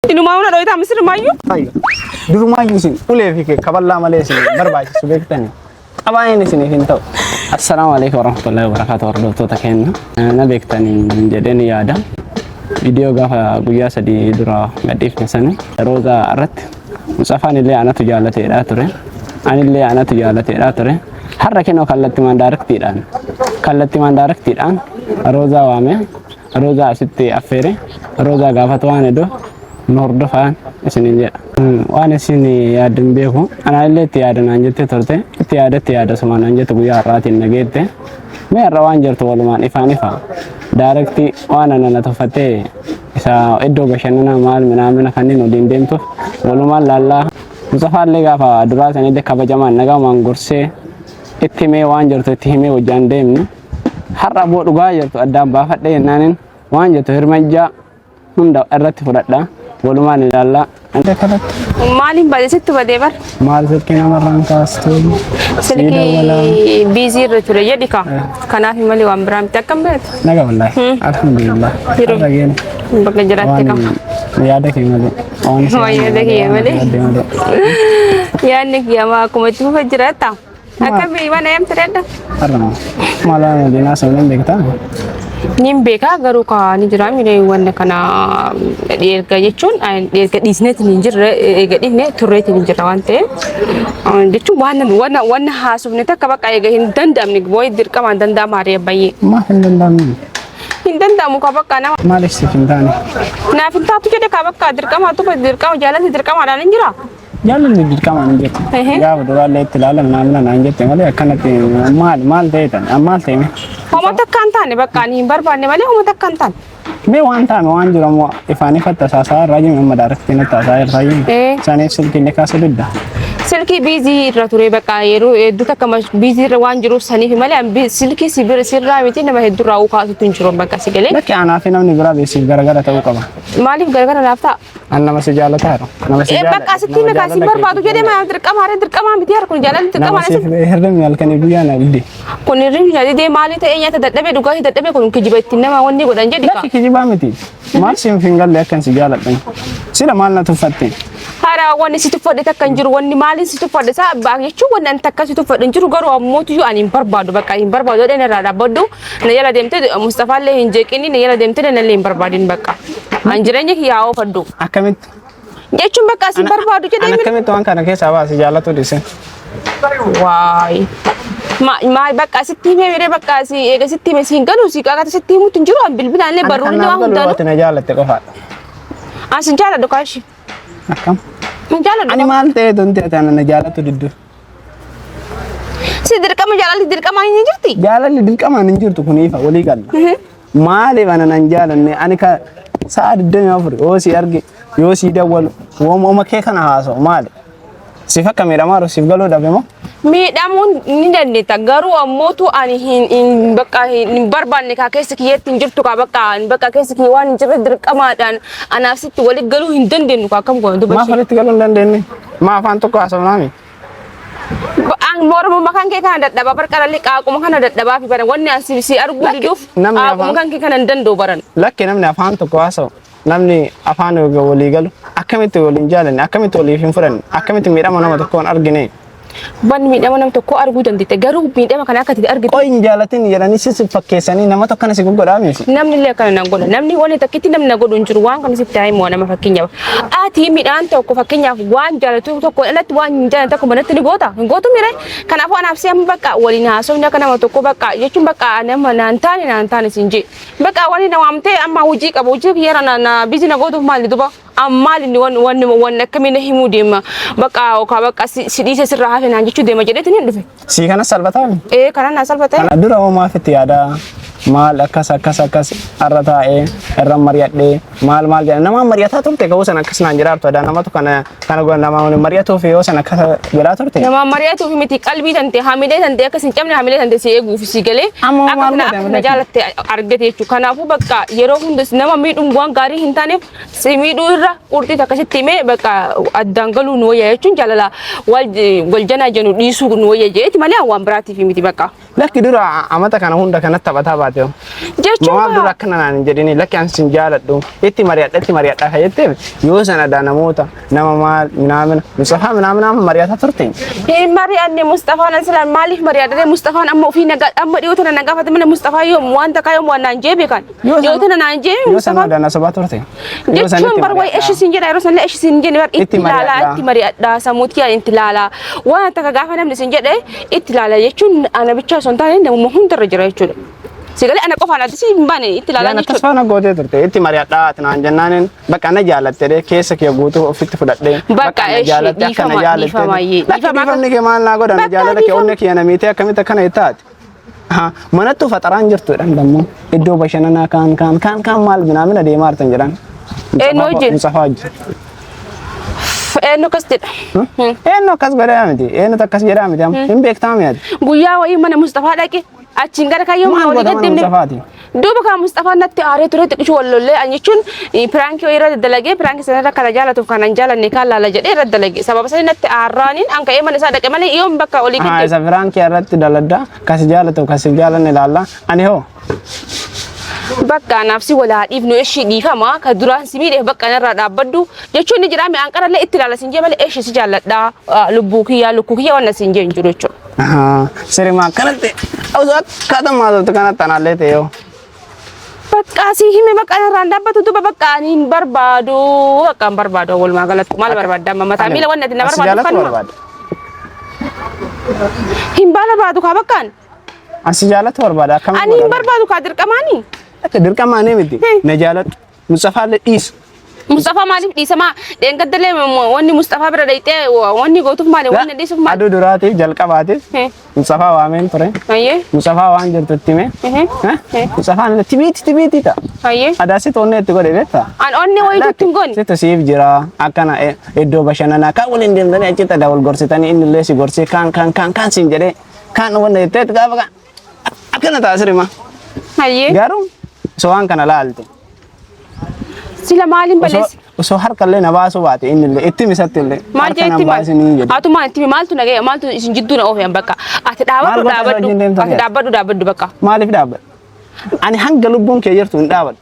Inumaa una dho'itaa misir maayyuu? Durumaayyuu isin ulee fi kaballaa malee isin barbaachisu beektani. Qabaayeen isiniif hin ta'u. Assalaamu alaykum warahmatullahi wabarakatuh. Hordoftoota keenya na beektanii jedheen yaada. Viidiyoo gaafa guyyaa 3 dura gadhiifne sana ROZA irratti Musafaan illee anatu jaallateedha ture. Anillee anatu jaallateedha ture. Har'a kennoo kallattimaan daarektiidhaan ROZA waame. ROZA asitti affeere. ROZA gaafatu waan edo nu hordofaan isiniin jedha. Waan isin yaaddan beeku. Ana illee itti yaadanaan jettee turte. Itti yaada sumaan jette guyyaa har'aatiin nageette. Mee har'a waan jirtu walumaan ifaan ifa. Daarektii waan ana tuffattee isa iddoo bashannanaa maal minaamina kanneen waliin deemtuuf walumaan laallaa. Musafaallee gaafa duraa sanillee kabajamaan nagamaan gorsee itti mee waan jirtu itti himee wajjaan deemne. Har'a boo dhugaa jirtu addaan baafadhee jennaaniin waan jirtu hirmajjaa hunda irratti fudhadhaa. Walumaan ilaallaa. Maaliin baay'isitti badee bar? Maal silkii namarraan kaastu? Silkii biizii irra ture jedhika. Kanaaf malee waan biraa miti akkam beektu? Naga wallaahi. Alhamdulillah. Yeroo bakka jiraatti kam? Yaada kee malee. Yaada kee malee. Yaadni kiyama akkuma itti fufa jiraata. Akkam mana eemti redda? Har'ama. Maala dinaa sanan beektaa? Nin beekaa garuu kan jira miidhee wanna kana erga jechuun erga dhiisneetiin hin jirre erga dhiifne turreetiin hin jirre waan ta'eef jechuun waan haasofne takka bakka eega hin danda'amne boo'ee dirqama hin danda'amu haree baay'ee. Maaf hin danda'amne? Hin danda'amu ka bakka nama. Maaliif siif hin taane? Naaf hin taatu jedhe ka bakka dirqama jaalatti dirqamaadhaan hin jira. Jaalalli dirqamaan hin jirtu. Gaafa duraallee itti ilaalan naamna naan jette malee akkanatti maal ta'eetan maal ta'e? Homa takka hin taane bakka ani hin barbaanne malee homa takka hin taane. Mee waan taane waan jiru ammoo ifaan ifatti tasaasaa irraa jiru amma daarektii natti tasaa irraa jiru. Isaaniif silkiillee kaasa didda. Silkii biizii irra ture bakka yeroo hedduu takka biizii irra waan jiruuf saniif malee silkii sirraa miti nama hedduu irraa kaasutu hin jiru bakka si galee. Bakki aanaa fi namni biraa beesiif garagara ta'uu qaba. Maaliif garagara naaf ta'a? An nama si jaalataa nama si jaalata. Bakka asitti meeqa si barbaadu jedhee maa dirqama miti harkun jaalalli dirqama asi. Hirribni halkanii guyyaa na bidde. Kun hirribni jaallatee maali ta'ee nyaata dadhabee dhugaatii dadhabee kun kijiba ittiin nama wanni godhan jedhi. Bakki kijibaa miti. Maal siif hin galle akkan si jaaladhan. Sila maal na tuffatte? Hara wanni si tuffadhe takka hin jiru wanni maaliin si tuffadhe saa jechuun wanni an takka si tuffadhe hin jiru garuu ammootu ani hin barbaadu bakka hin barbaadu jedhee irraa dhaabbadhu na jala deemtee Mustafaallee hin jeeqini na jala deemtee nallee hin barbaadin bakka an jireenya kiyyaa oofadhu. Akkamitti? Jechuun bakka si barbaadu jedhee akkamitti waan kana keessaa baasi jaalatu dhise? Waay. Maal bakka sitti himee miree bakka si eega sitti himee si hin galu si qaqqata sitti himuutu hin jiru an bilbilaallee barruun ni waan hundaanu. Ani na jaalatte qofaadha. As hin jaaladhu kaashi. Akkam? Hin jaaladhu. Ani maal ta'ee donti ati ana na jaalatu diddu? Si dirqama jaalalli dirqamaan hin jirti? Jaalalli dirqamaan hin jirtu kun ifa walii galla. Maaliif ana nan jaalanne ani ka sa'a 24 yoo si arge yoo si dawwalu wooma kee kana haasa'u maali? Si fakka miidhamaa siif galuu dhabe moo? Miidhamuun ni dandeetta garuu ammootu ani hin bakka hin barbaanne ka keessa kiyyeetti hin jirtu ka bakka keessa kiyyee waan hin jirre dirqamaadhaan anaaf sitti walitti galuu hin dandeenyu ka akkam goone dubbachuu. Maaf walitti galuu hin dandeenye? Maa afaan tokko haasofnaami? Morma makan kee kana dadhabaa barqarallee qaaquma kana dadhabaa fi baran wanni asi si arguu diduuf qaaquma kan kee kana hin danda'u baran. Lakke namni afaan tokko haasa'u namni afaan walii galu akkamitti waliin jaalanne akkamitti waliif hin fudhanne akkamitti miidhama nama tokkoon argine. Ban miidhama nama tokko arguu dandeette garuu miidhama kana akka itti argitu. Qoy hin jaalatin jedhanii si fakkeessanii nama tokko kana si godhaame. Namni illee kana nan godha namni wani takkitti namni na godhu hin jiru waan kana sitti taa'ee nama fakkeenyaaf. Ati midhaan tokko fakkeenyaaf waan jaalatu tokko alatti waan hin jaalatu tokko manatti ni goota hin gootu mire kanaafuu anaaf si amma bakka waliin haasofni akka nama tokko bakka jechuun bakka nama naan taane siin jee bakka wani nama amtee amma hojii qabu hojii kiyyaara na biizii na gootuuf maali duba ammaal inni wanni akkamiin himuu deema bakka si dhiise sirraa hafe naan jechuu deema jedheetiin hin dhufe. Si kana salphataami? Kana na salphatee. Kana dura uumaa fitti yaada maal akkas har'a taa'ee irra mari'adhee maal jedha nama mari'ataa turte ga'uu sana akkas naan jiraattu adda namatu kana nama mari'atuuf yoo sana akkas jedhaa turte. Nama mari'atuuf miti qalbii tante hamilee tante akkas hin cabne hamilee tante si eeguuf si galee akka na jaalatte argate jechuudha. Kanaafuu bakka yeroo hundas nama miidhuun waan gaarii hin taaneef si miidhuu irra qurxii akkasitti himee bakka addaan galuu nu wayya jechuun jaalala wal janaa jennu dhiisuu nu wayya jeeti malee waan biraatiif miti bakka. Lakki dura amata kana hunda kanatti taphataa baate. Maal dura akkana naan jedhini lakki an sin jaaladhu itti mari'adha kayettee yoo sanada namoota nama maal minaamina Mustafa minaamina mari'ata turte. Mari'anne Mustafa nan silan maaliif mari'adde Mustafa amma ofii nagaa amma dhiyoo tana nagaa fatima Mustafa yoo wanta kaayoo waan naan jeebe kan yoo tana naan jeebe Mustafa sanada na soba turte. Jechuun barwaa eshi sin jedha yeroo sanlee eshi sin jedhe itti laala itti mari'adha samuutiyaa itti laala waan takka gaafa namni sin jedhe itti laala jechuun ana bicha sontaane namuma hundarra jira jechuudha. Sigalee ana qofaan addi si baane itti laala jechuudha. Tasfaa na gootee turte itti mari'adha naan jennaan bakka na jaalatte keessa kee guutuu ofitti fudhadhee bakka na jaalatte akka na jaalatte. Dhiifamni kee maal naa godha na jaalate kee onni kee namiitee akkamitti akkana ittaati. Manattu faxaraan jirtu dhan dammoo iddoo bashannanaa kaan maal minaamina deemaa artan jedhan. Eenyu hojii? Mustafa hojii. Eenyu kas jedha. Eenyu kas godhaa miti eenyu takkas jedhaa miti hin beektaa miti. Guyyaa wayii mana Mustafa dhaqe achiin gara kayyoo mana walii gaddimne. Duuba kan Mustafa natti aaree ture xiqqishu wallollee jechuun pirankii wayii irra dalagee pirankii sanarra kana jaalatuuf kanan jaalanne kaan laala jedhee irra dalagee sababa sanii natti aarraaniin an ka'ee mana isaa dhaqe malee yoom bakka walii gaddimne. Isa pirankii irratti daladdaa kasi jaalatuuf kasi jaalanne laalla ani hoo. Bakka nafsi wala dhiifnu eshi dhiifama ka duraan si miidhee bakka narraa dhaabbaddu jechuun ni jiraame an qarallee itti laala sin jee malee eshi si jaalladha lukkuu kiyya wanna sin jee hin jiru jechuudha. Sirima kanatti osoo akkaataa maaltu kanatti anallee ta'e yoo. Bakka si hime bakka narraa dhaabbatu duuba bakka ani hin barbaadu walumaa galatti maal barbaadda amma mataa miila wanna itti na barbaadu hin barbaadu ka bakkaan. Asi jaalatu barbaada akkamitti. Ani hin barbaadu ka dirqamaanii. Akka dirqamaanii miti na jaalatu Mustafa illee dhiisa. Mustafa maaliif dhiisama dheengaddalee wanni Mustafa bira dhayxee wanni gootuuf maali wanni dhiisuuf maali. Aduu duraatiif jalqabaatiif Mustafa waameen ture. Mustafa waan jirtutti hime. Mustafa tibiiti ta'a. Adaasi toonnee itti godhe beektaa. An onni wayiitu hin goone. Situ siif jira akkana iddoo bashannanaa kan waliin deemtanii achitti wal gorsitanii inni illee si gorsee kaan siin jedhee kaan wanna jetteetti gaafa akkana taasirima. Garuu osoo waan kana laalte. Sila maaliin balleessi? Osoo harkallee na baasuu baate inni illee itti misatti illee. Maal jeetti maal? Atumaan itti maaltu nagaya maaltu isin jidduu na oofan bakka. Ati dhaabbadhu bakka. Maaliif dhaabbadhu? Ani hanga lubbuun kee jirtu hin dhaabadhu.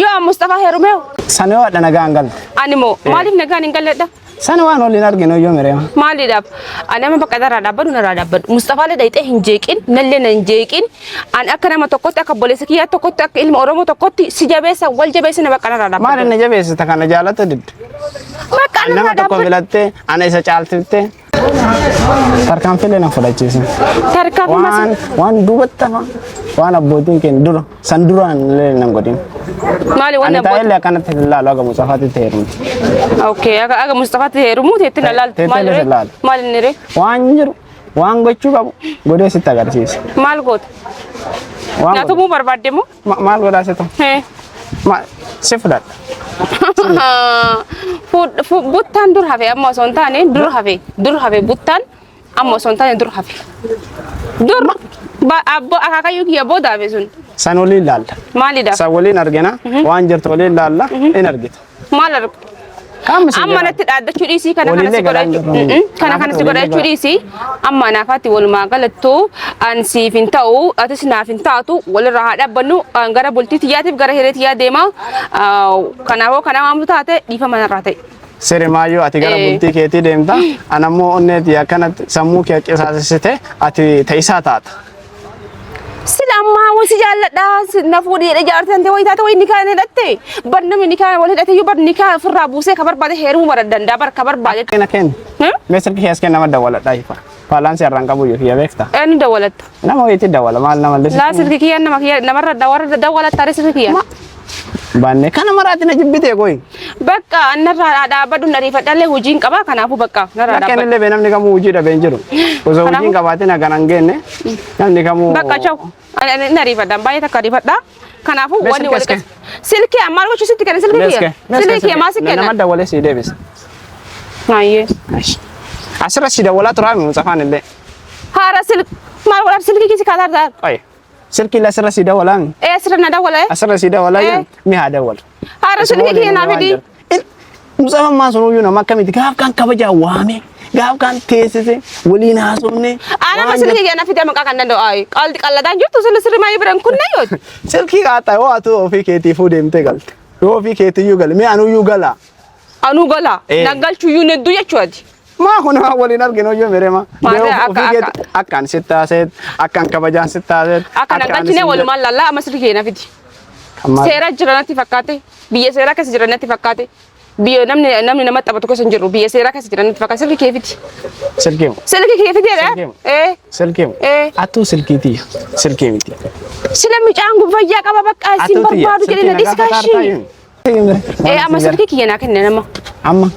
Yoo Mustafa heerumee. Sana yoo nagaa hin galle. Ani moo maaliif nagaan hin galledha? Sana waan waliin arginu yoo miree. Maaliidhaaf ani amma bakka irraa dhaabbadhu Mustafa illee dhayxee hin jeeqin nallee na hin jeeqin ani akka nama tokkotti akka boleessa kiyyaa tokkotti akka ilma Oromoo tokkotti si jabeessa wal jabeessina bakka irraa dhaabbadhu. Maali na jabeessita kana jaalatu didde. Bakka nama tokko filattee ana isa caaltifte. Tarkaanfilee na fudhachiise. Waan duubatti waan abbootiin keenya dura san duraan illee nam godhin. Maali waan abbootiin? Ani taa'ellee akkanatti ilaalu aga Mustafaatti heerumti. Okay aga Mustafaatti heerumu teetti na laalti maali nire? Waan jiru waan gochuu qabu godhee sitti agarsiisa. Maal goota? Nyaatamuu barbaadde moo? Maal godhaa situ? Si fudhadha. Buttaan dur hafe amma osoo hin taane dur hafe buttaan amma osoo hin taane dur hafe. Dur akaakayyuu kiyya booda hafe sun. San waliin laalla. Maalidha? San waliin argina waan jirtu waliin laalla in argita. Maal argu? Amma natti dhaaddachuu dhiisii kana kanatti godhachuu dhiisii amma naafaatti walumaa galattuu an siif hin ta'u atis naaf hin taatu walirraa haa dhaabbannu gara bultii xiyyaatiif gara hiree xiyyaa deema kanaafoo kana waamtu taate dhiifama narraa ta'e. Sirimaayyoo ati gara bultii keetii deemta anammoo onneeti akkanatti sammuu kee qisaasessite ati ta'isaa taata. Sila amma wasi jaalladha na fuudhee jaartan ta'e wayitaata wayi nikaa hidhatte barnamni nikaa wal hidhate yoo barni nikaa firraa buusee ka barbaade heerumuu bara danda'a bar ka barbaade. Kenna meeshaan kee asken nama dawwaladha ifa faalaansi irraan qabu yoo kiyya beekta. Eenyu dawwalatta? Nama wayiitti dawwala maal nama lisi. Laa sirki kiyya namarra dawwalatta sirki kiyya. Baanne kana maraati na jibbite koyi. Bakka narraa dhaabbadhu na riifadhallee hojiin qaba kanaafuu bakka narraa dhaabbadhu. Bakka illee namni kamuu hojii dhabee hin jiru. Osoo hojiin qabaatiin hagana hin geenne namni kamuu. Bakka chaw na riifadhaan baay'ee takka riifadhaa kanaafuu wanni wal qas. Silkii maal gochuu sitti kenna silkii kiyya. Silkii kiyya maa si kenna. Nama dawwalee si deebisa. Ayyee. Asirra si dawwalaa turaami Mustaafaan illee. Haara maal godhaaf silkii kisi kaataa ta'a. Silkii la asirra si dawwalaan. Asirra na dawwala. Asirra si dawwalaa mi haa dawwal. Haara silkii kiyya naa fidi. Mustaafaan maa sun uyyuu nama akkamitti gaaf kan kabajaa waame gaaf kan teessise waliin haasofne. Ana masilkii keenya fidee maqaa kan danda'u ay qaldi qallataan jirtu sirri maayii biran kun na yooti. Silkii qaaxaa yoo atu ofii keetii fuu deemtee galte. Yoo ofii keetii iyyuu gale mee anuyyuu gala. Anuu gala naggalchuu iyyuu neddu jechuudha. Maa kun waliin arginu iyyuu merema. Akkaan sittaaseet akkaan kabajaan sittaaseet. Akka naggalchine walumaan lallaa masilkii keenya fidi. Seera jiranatti fakkaate biyya seera keessa jiranatti fakkaate. Biyya namni nama taphatu keessa hin jiru biyya seera keessa jiranatti fakkaate silkii kee fidi. Silkii kee fidi dha. Silkii. Atu silkiiti. Silkii miti. Sila micaan gufayyaa qaba bakka isin barbaadu jedhee na diskaashi. Amma silkii kiyya naa kenne nama. Amma.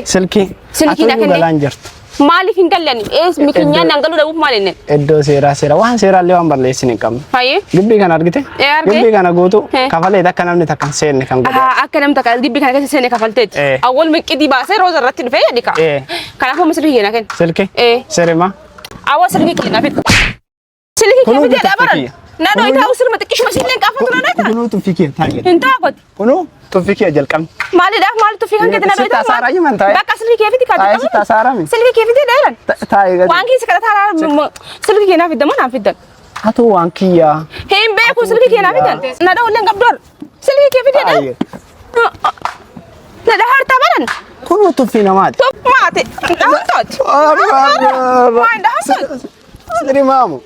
Silkii. Silkii naa kenne. Galaan jirtu. Maaliif hin galani? Mikinyaan nangaluu dhabuuf maal inni? Iddoo seeraa waan seeraallee waan barreessin hin qabne. Hayyee. Gibbii kana argite? Gibbii kana guutu kafalee akka namni takka hin seenne kan godhe. Akka namni takka gibbii kana keessa seenne kafalteeti. Awwal miqqidii baasee rooza irratti dhufee yadika. Kanaafuu amma silkii kiyya naa kenne. Silkii? Sirima? Awwa silkii kiyya naa fidda. Silkii kiyya fidee dhabaran. Naannoo isaa usirma xiqqishuma silleen qaafatu na dha. Kunuu tuffii kiyya taa'e. Hin taa'u. Kunuu tuffii kiyya jalqabni. Maaliidhaaf maal tuffii kan keetti na dha. Tasaara himan taa'e. Bakka silkii kiyya fidi kaatu. Taa'e tasaara mi. Silkii kiyya fidee dheeran. Taa'e gadi. Waan kiisi kana taa'aa silkii kiyya naa fidda moo naan fiddan. Atu waan kiyya. Hin beeku silkii kiyya naa fiddan. Na dha ulleen qabdoor. Silkii kiyya fidee dha. Na dha hartaa baran. Kunuu tuffii namaati. Maati. Dhahantooti. Waan dhahantooti. Sirimaamu.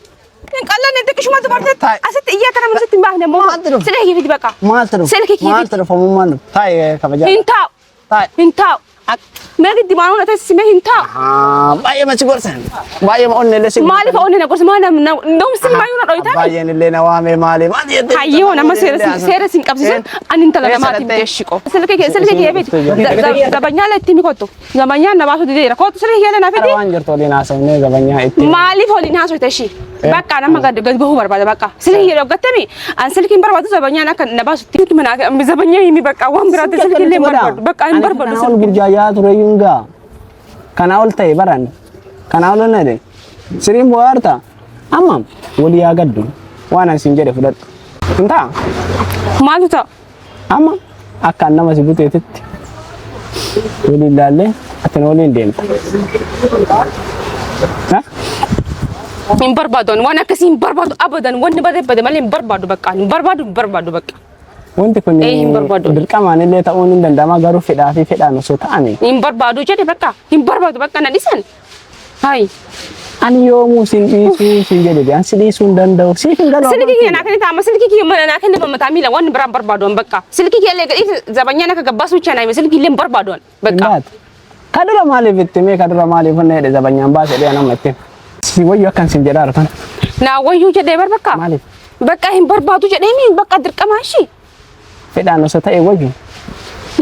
Qallan itti qishuma dubartii asitti iyyaa kana mana sitti hin baafne moo silkii kiyya fidi bakka. Maal ta'u? Silkii kiyya Maal ta'u fammummaan nu? Taa'e kabajaa. Hin taa'u. Hin taa'u. Meeqa dimaanuu na teessisime hin taa'u. Baay'ee machi gorsan. Baay'ee onnee illee si. Maaliif onnee na gorsa maa ndooms maayuu na dhoytaa. Baay'een illee na waamee maali? Hayyoo nama seera sin qabsiisan ani intala namaatiif deeshiqo. Silkii kiyya fidi. Gabanyaa itti mi kottu. Gabanyaan na baasu dideera. Kottu silkii kiyya na fidi. Waan jirtu waliin haasofnee gabanyaa itti. Maaliif waliin haasofte ishii? Bakka nama gad bahuu barbaada bakka. Silkii kiyya dhoggattemi. An silkiin barbaadu zabanyaan akka na baasu itti mana zabanyaa himi bakka waan biraatti silkii illee barbaadu. Bakka hin barbaadu. Kana ol gurjaayaa ture yungaa. Kana ol ta'e baran. Kana ol nade. Siriin bohaarta. Amma walii yaa gaddu. Waan an siin jedhe fudhadhu. Hin ta'a? Maaltu ta'a? Amma akka nama si buteetitti. Waliin ilaallee ati na waliin deemta. Hin barbaadu waan akkasii hin barbaadu abadan wanni bareebbade malee hin barbaadu bakka hin barbaadu bakka. Wanti kun dirqamaan illee ta'uun hin danda'ama garuu fedhaa fi fedhaan osoo ta'ani. Hin barbaadu jedhe bakka hin barbaadu bakka na dhiisan. Hayi. Ani yoomuu sin dhiisuu sin jedhe an si dhiisuu hin danda'u siif hin galu. Silkii kiyya naa kenni taama silkii kiyya mana naa kenni mataa miila waan biraan barbaadu bakka. Silkii kiyya illee gadhiisi zabanyaan akka gabbaasu chaanaa silkii illee hin barbaadu bakka. Kadura maaliif itti mee kadura maaliif hunna jedhe zabanyaan baase dhee nama itti. Si wayyu akkan sin jedhaa arfan. Naa wayyuu jedhee bakka. Maaliif? Bakka hin barbaadu jedhee mi bakka dirqamaa ishii. Fedhaan osoo ta'e wayyu.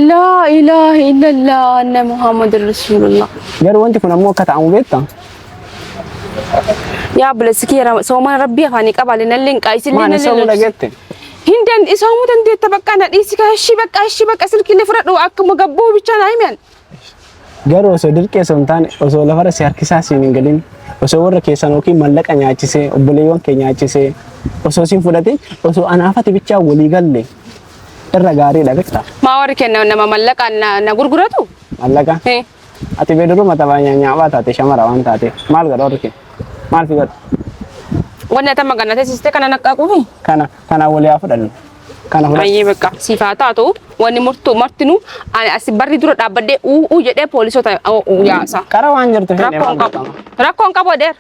La ilaha illallah anna Muhammadur Rasulullah. Garuu wanti kun ammoo akka ta'amu beektaa? Yaa bilasikii sooma rabbii afaanii qabaale nalleen qaayisillee nalleen. Maani soomuu dhageette? Hindan soomuu dandeetta bakka na dhiisi ishii bakka silkiillee fudhadhu akkuma gabboo bichaa naa himiyan. Garuu osoo dirqeessa hin taane osoo lafarra si harkisaa siin hin galin osoo warra keessan yookiin mallaqa nyaachisee obboleewwan kee nyaachisee osoo siin fudhate osoo anaafati bichaa walii galle irra gaariidha beektaa. Maa warri kenna nama mallaqaan na gurguratu? Mallaqa? Ati beeduruu mataa baay'ee nyaaphaa taate shamara waan taate maal godha warri kee? Maal fi godha? Wanni ati amma ganna teessistee kana naqqaaquufi? Kana walii haa fudhannu. Kana fudhannu. Ayyee bakka siifaa taatu wanni martinu asi barri dura dhaabbadhee jedhee poolisoota yaasa. Qara waan jirtu Rakkoon qabu adeer.